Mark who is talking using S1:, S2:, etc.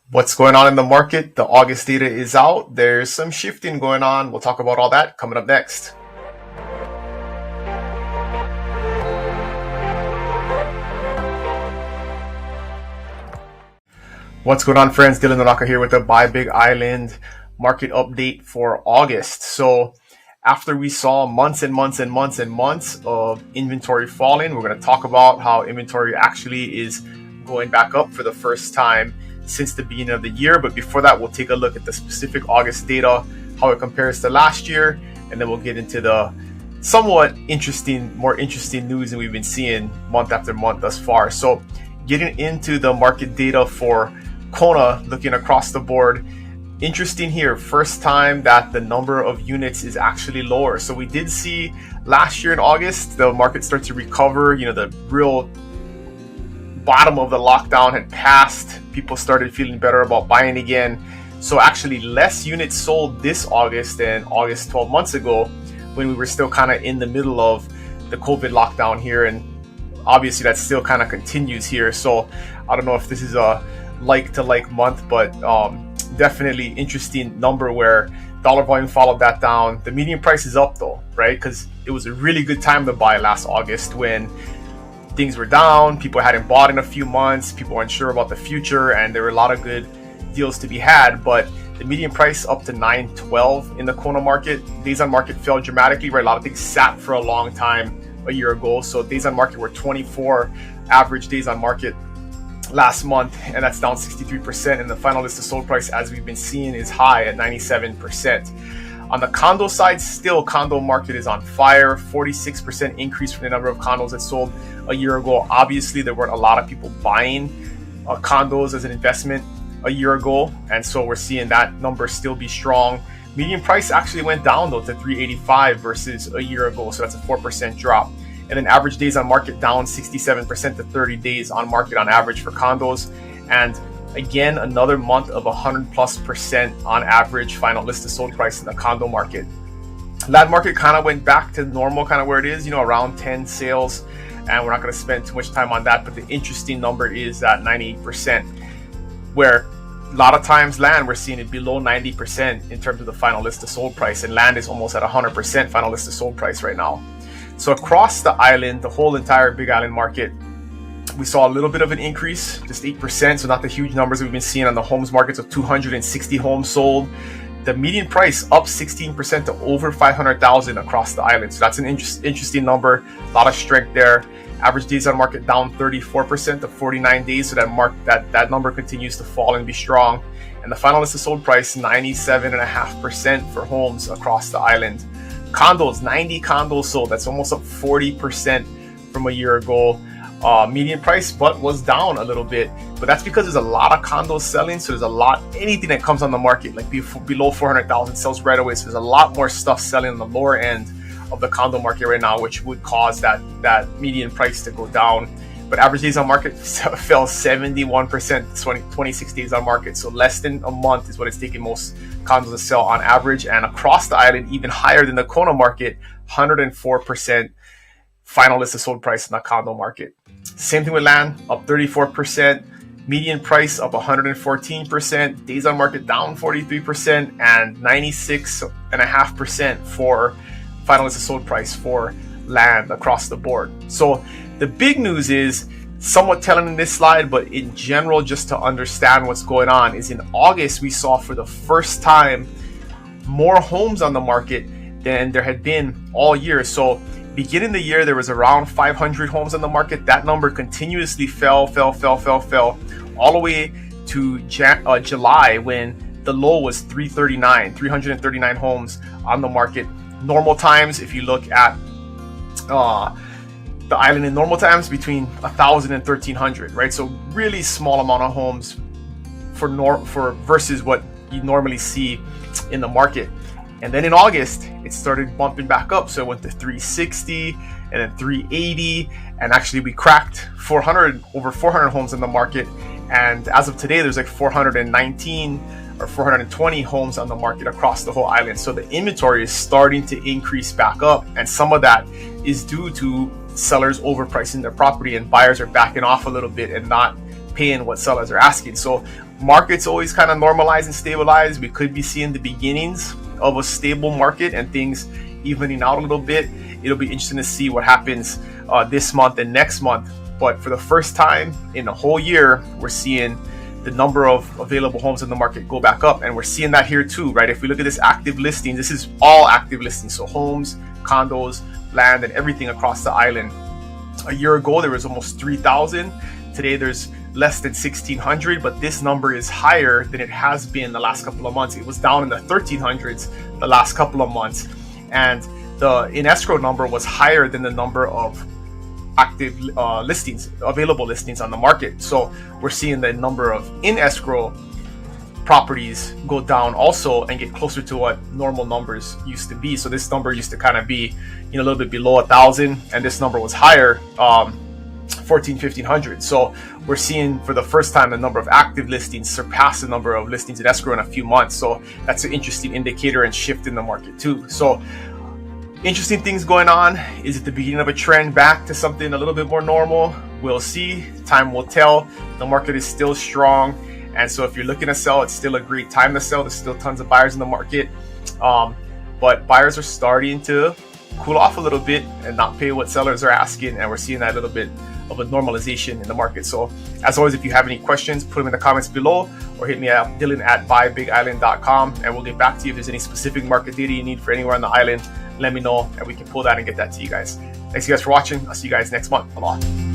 S1: What's going on in the market? The August data is out. There's some shifting going on. We'll talk about all that coming up next. What's going on, friends? Dylan Nonaka here with the Buy Big Island market update for August. So after we saw months and months and months and months of inventory falling, we're going to talk about how inventory actually is going back up for the first time since the beginning of the year. But before that, we'll take a look at the specific August data, how it compares to last year, and then we'll get into the somewhat more interesting news that we've been seeing month after month thus far. So getting into the market data for Kona, looking across the board, interesting here, first time that the number of units is actually lower. So we did see last year in August, the market start to recover, the real bottom of the lockdown had passed. People started feeling better about buying again. So actually less units sold this August than August 12 months ago when we were still kind of in the middle of the COVID lockdown here. And obviously that still kind of continues here. So I don't know if this is a like to like month, but definitely interesting number where dollar volume followed that down. The median price is up though, right? Because it was a really good time to buy last August when things were down, people hadn't bought in a few months, people weren't sure about the future, and there were a lot of good deals to be had. But the median price up to 912 in the Kona market. Days on market fell dramatically, right? A lot of things sat for a long time a year ago. So days on market were 24 average days on market last month, and that's down 63%. And the final list of sold price, as we've been seeing, is high at 97%. On the condo side, still condo market is on fire. 46% increase from the number of condos that sold a year ago. Obviously, there weren't a lot of people buying condos as an investment a year ago, and so we're seeing that number still be strong. Median price actually went down though to 385 versus a year ago, so that's a 4% drop. And then average days on market down 67% to 30 days on market on average for condos. And again, another month of 100+% on average final listed sold price in the condo market. Land market kind of went back to normal, kind of where it is, around 10 sales. And we're not going to spend too much time on that. But the interesting number is that 98%, where a lot of times land, we're seeing it below 90% in terms of the final listed sold price. And land is almost at 100% final listed sold price right now. So across the island, the whole entire Big Island market, we saw a little bit of an increase, just 8%, so not the huge numbers we've been seeing on the homes markets of 260 homes sold. The median price up 16% to over 500,000 across the island. So that's an interesting number, a lot of strength there. Average days on market down 34% to 49 days, so that number continues to fall and be strong. And the final listed sold price, 97.5% for homes across the island. Condos, 90 condos sold. That's almost up 40% from a year ago. Median price, but was down a little bit. But that's because there's a lot of condos selling. So anything that comes on the market, like below 400,000 sells right away. So there's a lot more stuff selling on the lower end of the condo market right now, which would cause that median price to go down. But average days on market fell 71%, 26 days on market. So less than a month is what it's taking most condos to sell on average. And across the island, even higher than the Kona market, 104% final listed sold price in the condo market. Same thing with land, up 34%. Median price up 114%. Days on market down 43%, and 96.5% for final listed sold price for land across the board. So the big news is somewhat telling in this slide, but in general, just to understand what's going on, is in August, we saw for the first time more homes on the market than there had been all year. So beginning the year, there was around 500 homes on the market. That number continuously fell, all the way to July, when the low was 339 homes on the market. Normal times, if you look at the island in normal times, between 1,000 and 1,300, right? So really small amount of homes for versus what you normally see in the market. And then in August, it started bumping back up. So it went to 360 and then 380. And actually we cracked over 400 homes in the market. And as of today, there's like 419 or 420 homes on the market across the whole island. So the inventory is starting to increase back up. And some of that is due to sellers overpricing their property, and buyers are backing off a little bit and not paying what sellers are asking. So market's always kind of normalized and stabilized. We could be seeing the beginnings of a stable market and things evening out a little bit. It'll be interesting to see what happens this month and next month. But for the first time in a whole year, we're seeing the number of available homes in the market go back up. And we're seeing that here too, right? If we look at this active listing, this is all active listings. So homes, condos, land, and everything across the island. A year ago, there was almost 3,000. Today, there's less than 1,600, but this number is higher than it has been the last couple of months. It was down in the 1,300s the last couple of months. And the in escrow number was higher than the number of active listings, available listings on the market. So we're seeing the number of in escrow properties go down also and get closer to what normal numbers used to be. So this number used to kind of be, a little bit below 1,000, and this number was higher, 1,500. So we're seeing for the first time the number of active listings surpass the number of listings in escrow in a few months. So that's an interesting indicator and shift in the market too. So interesting things going on. Is it the beginning of a trend back to something a little bit more normal? We'll see. Time will tell. The market is still strong. And so if you're looking to sell, it's still a great time to sell. There's still tons of buyers in the market. But buyers are starting to cool off a little bit and not pay what sellers are asking. And we're seeing that little bit of a normalization in the market. So as always, if you have any questions, put them in the comments below or hit me at Dylan@buybigisland.com, and we'll get back to you. If there's any specific market data you need for anywhere on the island, let me know and we can pull that and get that to you guys. Thanks you guys for watching. I'll see you guys next month. Aloha.